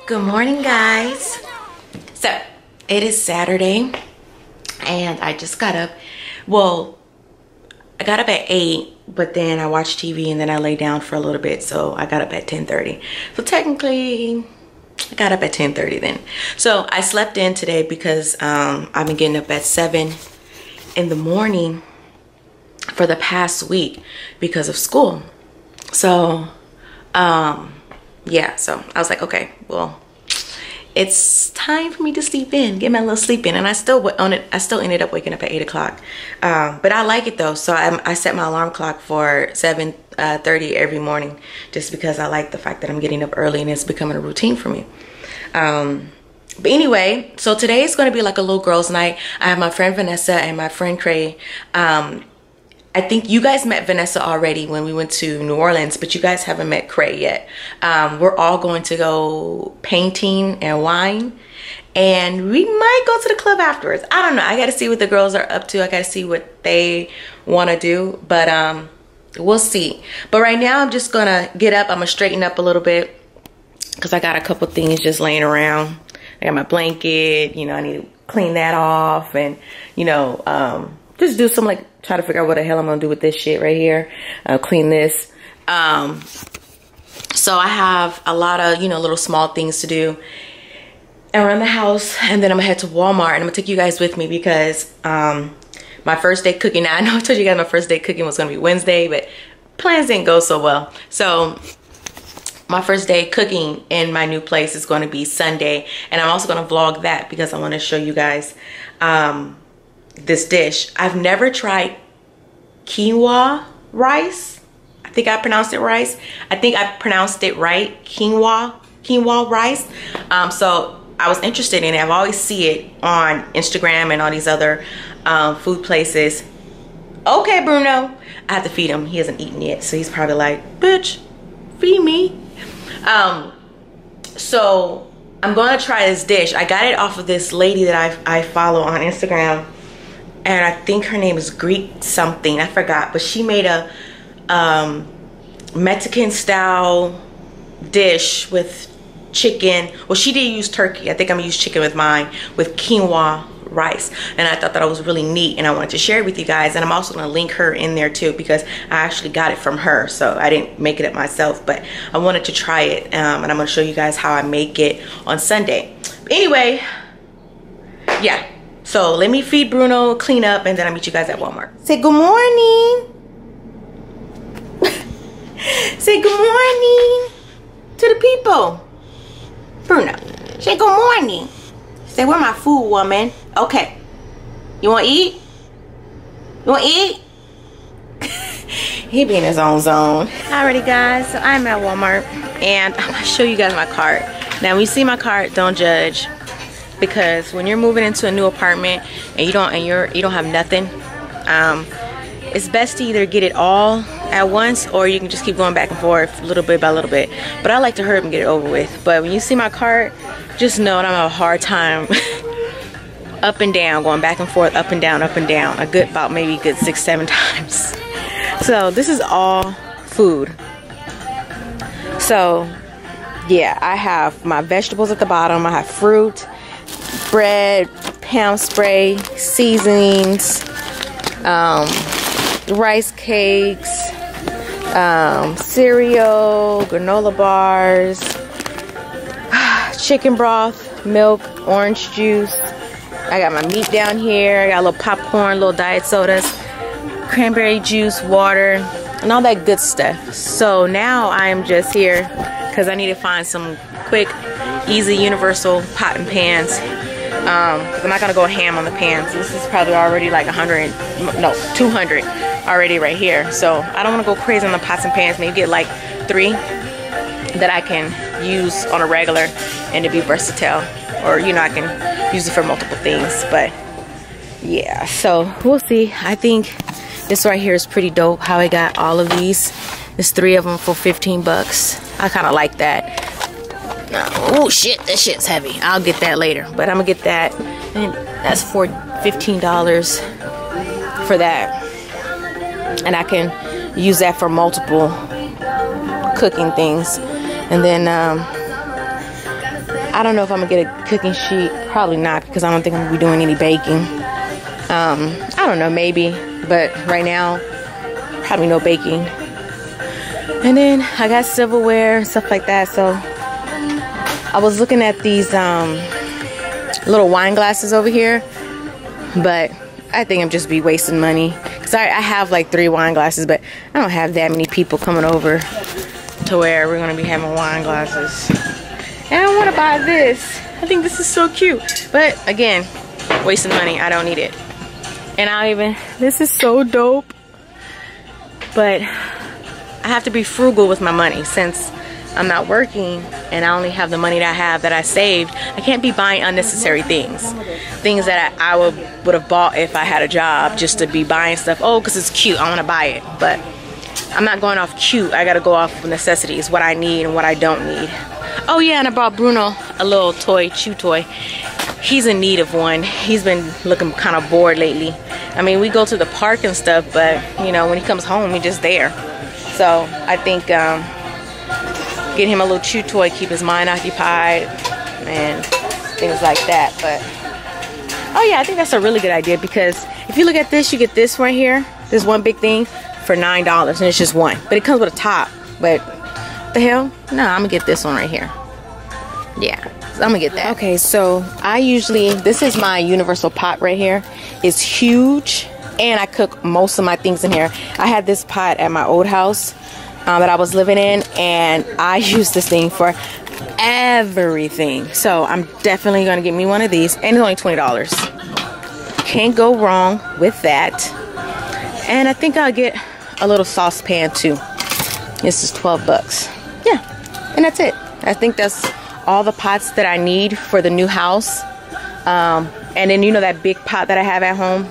Good morning, guys. So it is Saturday and I just got up. Well, I got up at 8, but then I watched TV and then I lay down for a little bit, so I got up at 10:30. So technically I got up at 10:30 then. So I slept in today because I've been getting up at 7 in the morning for the past week because of school. So yeah, so I was like, okay, well, it's time for me to sleep in, get my little sleep in. And I still ended up waking up at 8 o'clock. But I like it though. So I set my alarm clock for 7:30 every morning, just because I like the fact that I'm getting up early and it's becoming a routine for me. But anyway, so today is going to be like a little girls' night. I have my friend Vanessa and my friend Cray. I think you guys met Vanessa already when we went to New Orleans, but you guys haven't met Cray yet. We're all going to go painting and wine, and we might go to the club afterwards. I don't know. I got to see what the girls are up to. I got to see what they want to do, but we'll see. But right now I'm just going to get up. I'm going to straighten up a little bit because I got a couple things just laying around. I got my blanket, you know, I need to clean that off, and, you know, just do some, like, try to figure out what the hell I'm gonna do with this shit right here. Clean this. So I have a lot of, you know, little small things to do around the house, and then I'm gonna head to Walmart, and I'm gonna take you guys with me because my first day cooking. Now I know I told you guys my first day cooking was gonna be Wednesday, but plans didn't go so well. So my first day cooking in my new place is going to be Sunday, and I'm also going to vlog that because I want to show you guys this dish. I've never tried quinoa rice. I think I pronounced it rice. I think I pronounced it right. Quinoa rice. So I was interested in it. I've always see it on Instagram and all these other food places. Okay, Bruno. I have to feed him. He hasn't eaten yet, so he's probably like, bitch, feed me. So I'm gonna try this dish. I got it off of this lady that I follow on Instagram, and I think her name is Greek something, I forgot, but she made a Mexican style dish with chicken. Well, she did use turkey. I think I'm gonna use chicken with mine, with quinoa rice, and I thought that was really neat, and I wanted to share it with you guys. And I'm also going to link her in there too because I actually got it from her, so I didn't make it up myself, but I wanted to try it, and I'm going to show you guys how I make it on Sunday. But anyway, yeah, so let me feed Bruno, clean up, and then I'll meet you guys at Walmart. Say good morning. Say good morning to the people. Bruno, say good morning. Say, where my food, woman? Okay. You want to eat? You want to eat? He be in his own zone. Alrighty, guys. So I'm at Walmart, and I'm going to show you guys my cart. Now, when you see my cart, don't judge, because when you're moving into a new apartment and you don't have nothing, it's best to either get it all at once, or you can just keep going back and forth little bit by little bit. But I like to hurry up and get it over with. But when you see my cart, just know that I'm having a hard time up and down, going back and forth, up and down, about maybe 6-7 times. So this is all food. So yeah, I have my vegetables at the bottom. I have fruit, bread, pound spray, seasonings, rice cakes, cereal, granola bars, chicken broth, milk, orange juice. I got my meat down here. I got a little popcorn, little diet sodas, cranberry juice, water, and all that good stuff. So now I'm just here because I need to find some quick, easy, universal pot and pans. Because I'm not going to go ham on the pans. This is probably already like 200 already right here. So I don't want to go crazy on the pots and pans. Maybe get like 3 that I can use on a regular and to be versatile, or you know, I can use it for multiple things. But yeah, so we'll see. I think this right here is pretty dope, how I got all of these. There's 3 of them for 15 bucks. I kind of like that. Oh shit, that shit's heavy. I'll get that later, but I'm gonna get that, and that's for $15 for that, and I can use that for multiple cooking things. And then I don't know if I'm gonna get a cooking sheet. Probably not, because I don't think I'm gonna be doing any baking. I don't know, maybe, but right now, probably no baking. And then I got silverware and stuff like that. So I was looking at these little wine glasses over here, but I think I'm just be wasting money, because I have like 3 wine glasses, but I don't have that many people coming over to where we're gonna be having wine glasses. And I want to buy this. I think this is so cute, but again, wasting money. I don't need it. And I don't even, this is so dope, but I have to be frugal with my money since I'm not working and I only have the money that I have that I saved. I can't be buying unnecessary things that I would have bought if I had a job, just to be buying stuff. Oh, because it's cute, I want to buy it. But I'm not going off cute. I got to go off of necessities, what I need and what I don't need. Oh yeah, and I bought Bruno a little toy, chew toy. He's in need of one. He's been looking kind of bored lately. I mean, we go to the park and stuff, but you know, when he comes home, he's just there. So I think get him a little chew toy, keep his mind occupied and things like that. But oh yeah, I think that's a really good idea, because if you look at this, you get this right here, this one big thing for $9, and it's just one, but it comes with a top. But what the hell, no, I'm gonna get this one right here. Yeah, so I'm gonna get that. Okay, so I usually, this is my universal pot right here. It's huge, and I cook most of my things in here. I had this pot at my old house that I was living in, and I use this thing for everything. So I'm definitely gonna get me one of these, and it's only $20. Can't go wrong with that. And I think I'll get a little saucepan too. This is 12 bucks. Yeah, and that's it. I think that's all the pots that I need for the new house. And then, you know, that big pot that I have at home,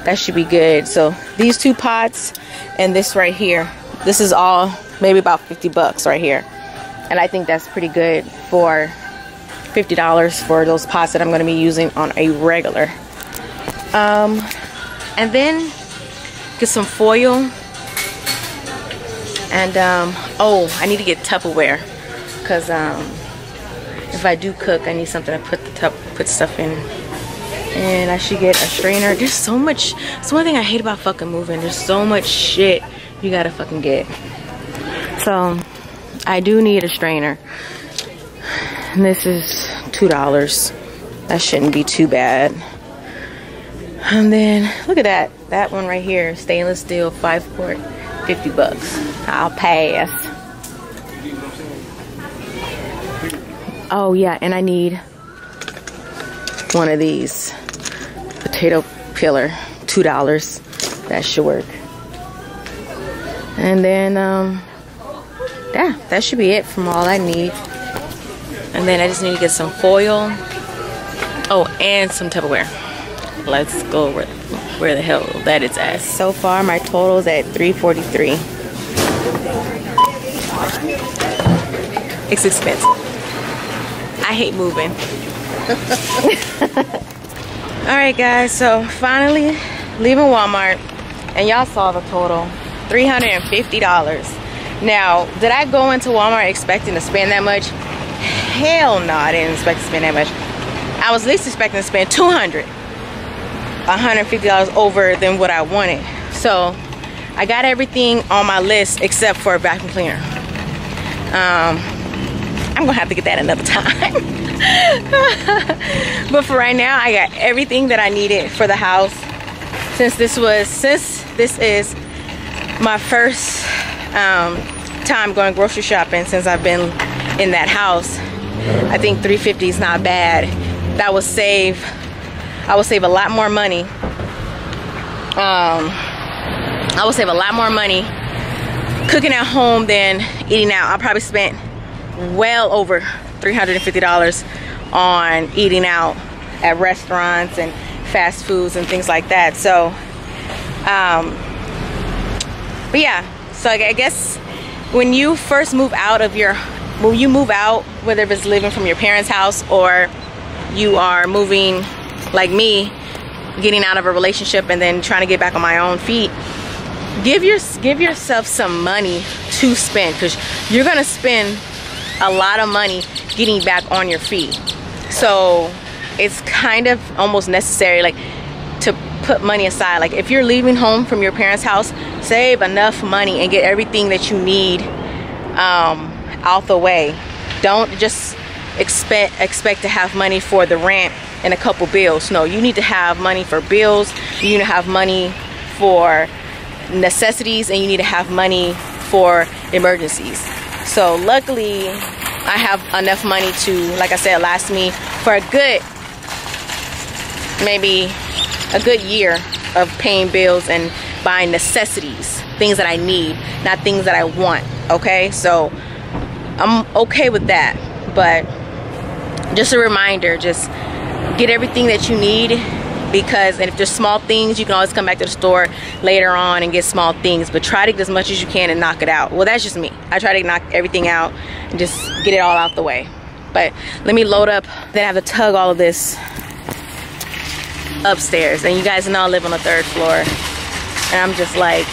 that should be good. So these 2 pots and this right here, this is all maybe about 50 bucks right here. And I think that's pretty good for $50 for those pots that I'm going to be using on a regular. And then get some foil. And oh, I need to get Tupperware, because if I do cook, I need something to put stuff in. And I should get a strainer. There's so much. It's one thing I hate about fucking moving. There's so much shit you gotta fucking get. So I do need a strainer. And this is $2. That shouldn't be too bad. And then look at that. That one right here, stainless steel, 5-quart, 50 bucks. I'll pass. Oh yeah, and I need one of these. Potato peeler, $2. That should work. And then yeah, that should be it from all I need. And then I just need to get some foil. Oh, and some Tupperware. Let's go where the hell that is at. So far my total is at $343. It's expensive. I hate moving. Alright guys, so finally leaving Walmart, and y'all saw the total, $350. Now, did I go into Walmart expecting to spend that much? Hell no, I didn't expect to spend that much. I was at least expecting to spend $150 over than what I wanted. So I got everything on my list except for a vacuum cleaner. I'm gonna have to get that another time. But for right now, I got everything that I needed for the house. Since this is my first time going grocery shopping since I've been in that house, I think $350 is not bad. I will save a lot more money. I will save a lot more money cooking at home than eating out. I probably spent well over $350 on eating out at restaurants and fast foods and things like that. So but yeah, so I guess when you first move out of whether it's living from your parents' house or you are moving like me, getting out of a relationship and then trying to get back on my own feet, give yourself some money to spend, because you're gonna spend a lot of money getting back on your feet. So it's kind of almost necessary, like, to put money aside. Like, if you're leaving home from your parents' house, save enough money and get everything that you need out the way. Don't just expect to have money for the rent and a couple bills. No, you need to have money for bills, you need to have money for necessities, and you need to have money for emergencies. So luckily I have enough money to, like I said, last me for a good, maybe a good year of paying bills and buying necessities, things that I need, not things that I want. Okay, so I'm okay with that. But just a reminder, just get everything that you need, because, and if there's small things, you can always come back to the store later on and get small things, but try to get as much as you can and knock it out. Well, that's just me. I try to knock everything out and just get it all out the way. But let me load up, then I have to tug all of this upstairs. And you guys know I live on the 3rd floor, and I'm just like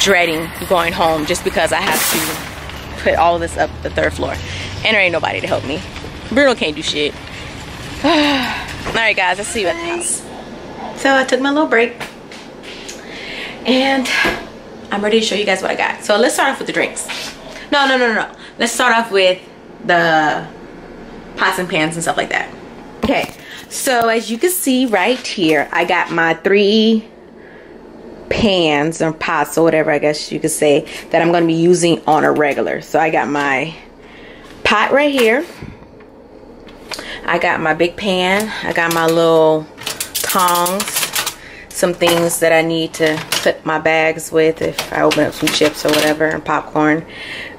dreading going home just because I have to put all of this up the 3rd floor. And there ain't nobody to help me. Bruno can't do shit. Alright guys, let's see you at the house. So I took my little break, and I'm ready to show you guys what I got. So let's start off with the drinks. No. Let's start off with the pots and pans and stuff like that. Okay, so as you can see right here, I got my 3 pans or pots or whatever I guess you could say that I'm going to be using on a regular. So I got my pot right here, I got my big pan, I got my little tongs, some things that I need to put my bags with if I open up some chips or whatever, and popcorn,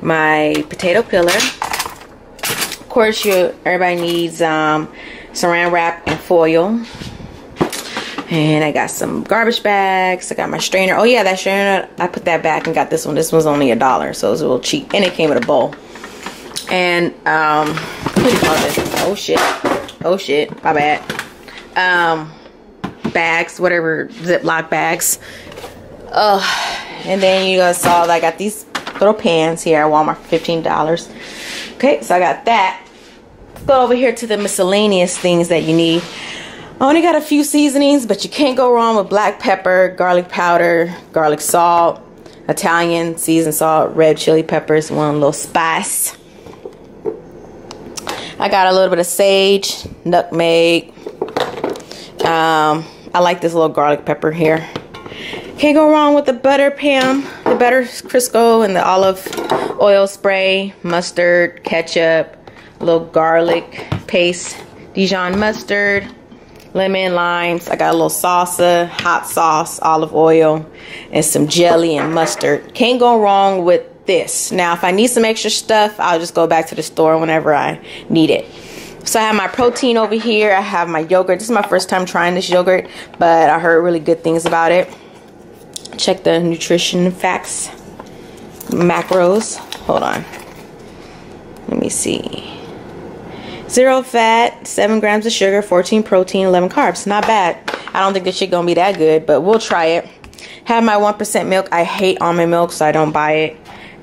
my potato peeler. Of course, everybody needs saran wrap and foil. And I got some garbage bags. I got my strainer. Oh yeah, that strainer, I put that back and got this one. This one's only $1, so it was a little cheap, and it came with a bowl. And what do you call this? Oh shit, my bad. Bags, whatever, Ziploc bags. And then you guys saw that I got these little pans here at Walmart for $15. Okay, so I got that. Let's go over here to the miscellaneous things that you need. I only got a few seasonings, but you can't go wrong with black pepper, garlic powder, garlic salt, Italian seasoned salt, red chili peppers, one little spice. I got a little bit of sage, nutmeg. I like this little garlic pepper here. Can't go wrong with the butter Pam, the butter Crisco, and the olive oil spray, mustard, ketchup, a little garlic paste, Dijon mustard, lemon, limes. I got a little salsa, hot sauce, olive oil, and some jelly and mustard. Can't go wrong with this. Now, if I need some extra stuff, I'll just go back to the store whenever I need it. So I have my protein over here. I have my yogurt. This is my first time trying this yogurt, but I heard really good things about it. Check the nutrition facts, macros. Hold on. Let me see. 0 fat, 7 grams of sugar, 14 protein, 11 carbs. Not bad. I don't think this shit gonna be that good, but we'll try it. Have my 1% milk. I hate almond milk, so I don't buy it.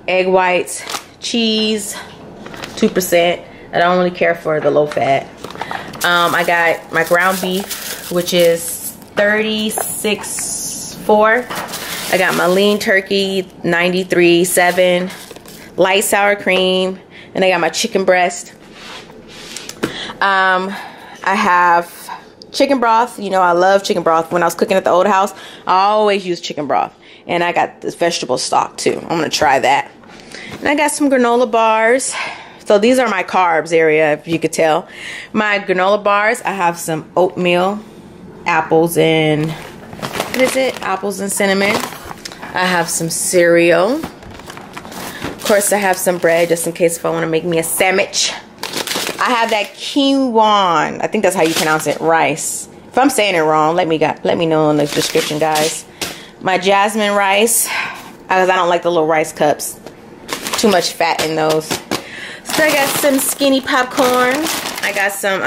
Egg whites, cheese, 2%. I don't really care for the low fat. I got my ground beef, which is 36.4. I got my lean turkey, 93.7. Light sour cream, and I got my chicken breast. I have chicken broth. You know, I love chicken broth. When I was cooking at the old house, I always use chicken broth. And I got this vegetable stock too. I'm gonna try that. And I got some granola bars. So these are my carbs area, if you could tell. My granola bars, I have some oatmeal, apples and, what is it? Apples and cinnamon. I have some cereal. Of course, I have some bread just in case if I want to make me a sandwich. I have that quinoa, I think that's how you pronounce it, rice. If I'm saying it wrong, let me know in the description, guys. My jasmine rice, because I don't like the little rice cups. Too much fat in those. So I got some skinny popcorn. I got some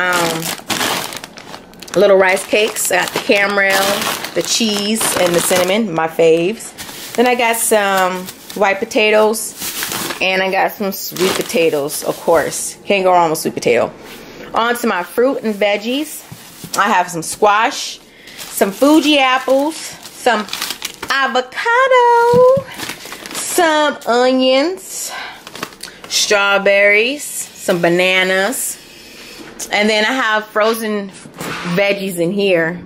little rice cakes. I got the caramel, the cheese, and the cinnamon, my faves. Then I got some white potatoes. And I got some sweet potatoes, of course. Can't go wrong with sweet potato. On to my fruit and veggies. I have some squash, some Fuji apples, some avocado, some onions, strawberries, some bananas, and then I have frozen veggies in here.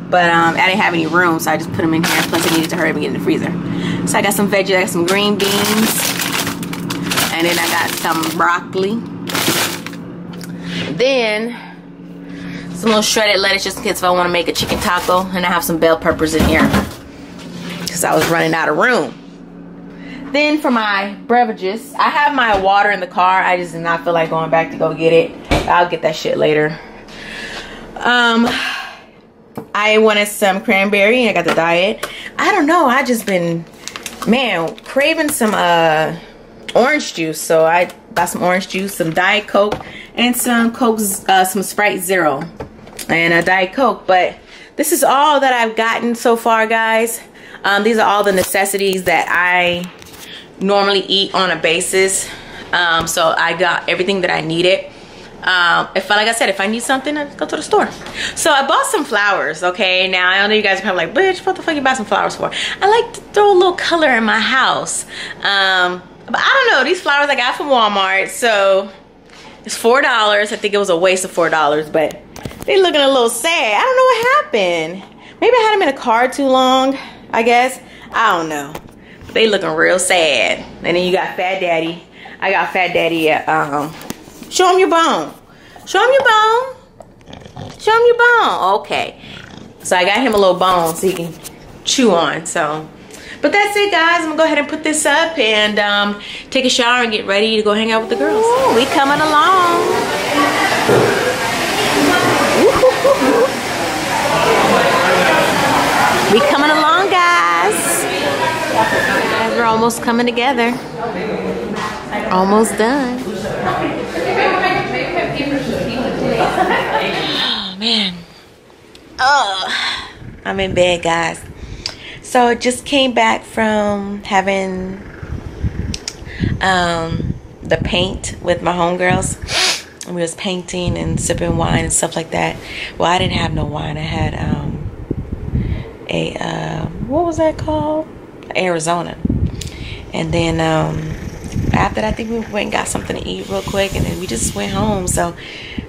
But I didn't have any room, so I just put them in here. Plus, I needed to hurry up and get in the freezer. So I got some veggies. I got some green beans. And then I got some broccoli. Then, some little shredded lettuce just in case if I want to make a chicken taco. And I have some bell peppers in here. Because I was running out of room. Then, for my beverages, I have my water in the car. I just did not feel like going back to go get it. I'll get that shit later. I wanted some cranberry. I got the diet. I don't know. I just been, man, craving some orange juice. So I got some orange juice, some Diet Coke, and some Coke, some Sprite Zero, and a Diet Coke. But this is all that I've gotten so far, guys. These are all the necessities that I normally eat on a basis. So I got everything that I needed. Like I said, if I need something, I just go to the store. So I bought some flowers, okay? Now, I know you guys are probably like, bitch, what the fuck you buy some flowers for? I like to throw a little color in my house. But I don't know, these flowers I got from Walmart, so it's $4. I think it was a waste of $4, but they're looking a little sad. I don't know what happened. Maybe I had them in a car too long, I guess. I don't know. But they looking real sad. And then you got Fat Daddy. I got Fat Daddy at, show him your bone. Show him your bone. Show him your bone. Okay. So I got him a little bone so he can chew on. So, but that's it, guys. I'm gonna go ahead and put this up and take a shower and get ready to go hang out with the girls. Ooh, we coming along. We coming along, guys. We're almost coming together. Almost done. Oh man. Oh, I'm in bed, guys. So I just came back from having the paint with my homegirls. And we was painting and sipping wine and stuff like that. Well, I didn't have no wine. I had what was that called? Arizona. And then after that, I think we went and got something to eat real quick, and then we just went home. So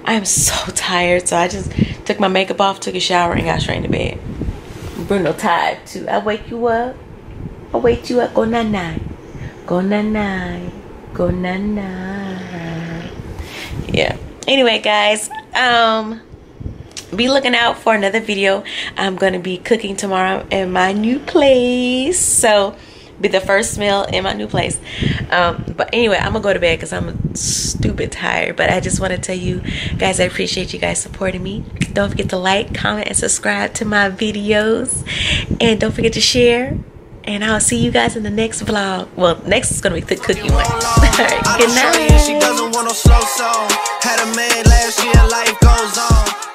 I'm so tired. So I just took my makeup off, took a shower, and got straight to bed. Bruno tired too. I wake you up. I wake you up. Go night. Go night. Go night. Yeah. Anyway, guys. Be looking out for another video. I'm gonna be cooking tomorrow in my new place. So be the first meal in my new place. But anyway, I'm gonna go to bed because I'm stupid tired. But I just want to tell you guys, I appreciate you guys supporting me. Don't forget to like, comment, and subscribe to my videos, and don't forget to share. And I'll see you guys in the next vlog. Well, next is gonna be the cookie one. Alright, good night. She doesn't want no slow song. Had a man last year, life goes on.